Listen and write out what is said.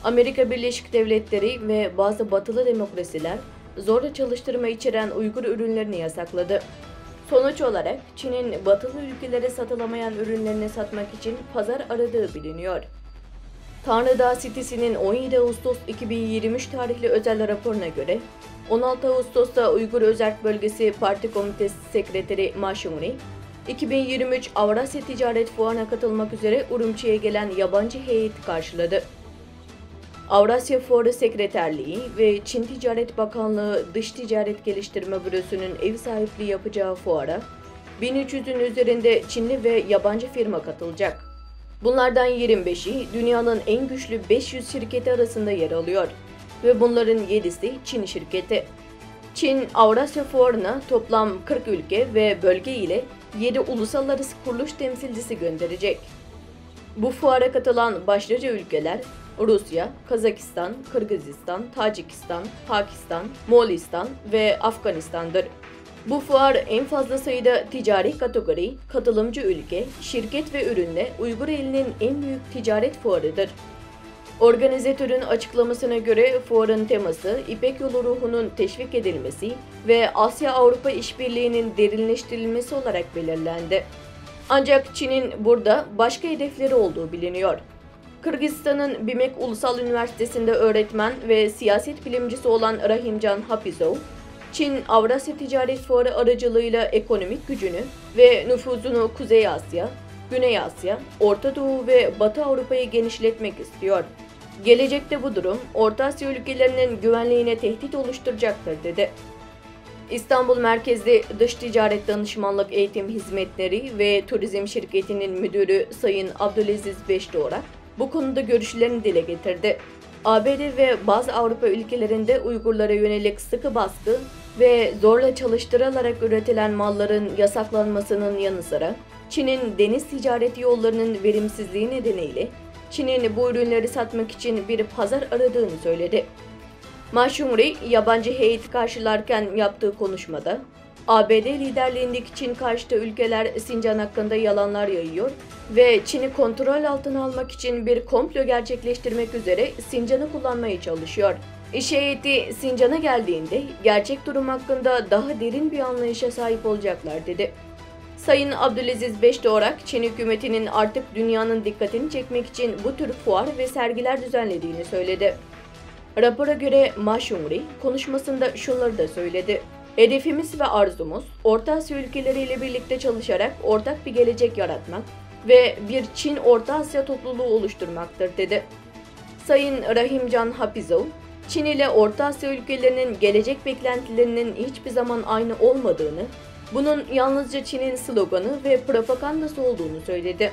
Amerika Birleşik Devletleri ve bazı batılı demokrasiler zorla çalıştırma içeren Uygur ürünlerini yasakladı. Sonuç olarak Çin'in batılı ülkelere satılamayan ürünlerini satmak için pazar aradığı biliniyor. Tanrıdağ sitesinin 17 Ağustos 2023 tarihli özel raporuna göre 16 Ağustos'ta Uygur Özerk Bölgesi Parti Komitesi Sekreteri Ma Xingri, 2023 Avrasya Ticaret Fuarı'na katılmak üzere Urumçi'ye gelen yabancı heyeti karşıladı. Avrasya Fuarı Sekreterliği ve Çin Ticaret Bakanlığı Dış Ticaret Geliştirme Bürosu'nun ev sahipliği yapacağı fuara 1300'ün üzerinde Çinli ve yabancı firma katılacak. Bunlardan 25'i dünyanın en güçlü 500 şirketi arasında yer alıyor ve bunların 7'si Çin şirketi. Çin, Avrasya Fuarı'na toplam 40 ülke ve bölge ile 7 uluslararası kuruluş temsilcisi gönderecek. Bu fuara katılan başlıca ülkeler Rusya, Kazakistan, Kırgızistan, Tacikistan, Pakistan, Moğolistan ve Afganistan'dır. Bu fuar en fazla sayıda ticari kategori, katılımcı ülke, şirket ve ürünle Uygur elinin en büyük ticaret fuarıdır. Organizatörün açıklamasına göre fuarın teması İpek Yolu ruhunun teşvik edilmesi ve Asya-Avrupa işbirliğinin derinleştirilmesi olarak belirlendi. Ancak Çin'in burada başka hedefleri olduğu biliniyor. Kırgızistan'ın Bimek Ulusal Üniversitesi'nde öğretmen ve siyaset bilimcisi olan Rahimcan Hapizov, Çin, Avrasya Ticaret Fuarı aracılığıyla ekonomik gücünü ve nüfuzunu Kuzey Asya, Güney Asya, Orta Doğu ve Batı Avrupa'yı genişletmek istiyor. Gelecekte bu durum, Orta Asya ülkelerinin güvenliğine tehdit oluşturacaktır, dedi. İstanbul merkezli Dış Ticaret Danışmanlık Eğitim Hizmetleri ve Turizm Şirketi'nin müdürü Sayın Abdülaziz Beşdoğrak bu konuda görüşlerini dile getirdi. ABD ve bazı Avrupa ülkelerinde Uygurlara yönelik sıkı baskı ve zorla çalıştırılarak üretilen malların yasaklanmasının yanı sıra Çin'in deniz ticareti yollarının verimsizliği nedeniyle Çin'in bu ürünleri satmak için bir pazar aradığını söyledi. Ma Xingri, yabancı heyeti karşılarken yaptığı konuşmada, ABD liderliğindeki Çin karşıtı ülkeler Sincan hakkında yalanlar yayıyor ve Çin'i kontrol altına almak için bir komplo gerçekleştirmek üzere Sincan'ı kullanmaya çalışıyor. İş heyeti Sincan'a geldiğinde gerçek durum hakkında daha derin bir anlayışa sahip olacaklar, dedi. Sayın Abdülaziz Beşdoğrak, Çin hükümetinin artık dünyanın dikkatini çekmek için bu tür fuar ve sergiler düzenlediğini söyledi. Rapora göre Ma Xingri konuşmasında şunları da söyledi. Hedefimiz ve arzumuz Orta Asya ülkeleriyle birlikte çalışarak ortak bir gelecek yaratmak ve bir Çin-Orta Asya topluluğu oluşturmaktır, dedi. Sayın Rahimcan Hapizov, Çin ile Orta Asya ülkelerinin gelecek beklentilerinin hiçbir zaman aynı olmadığını, bunun yalnızca Çin'in sloganı ve propagandası olduğunu söyledi.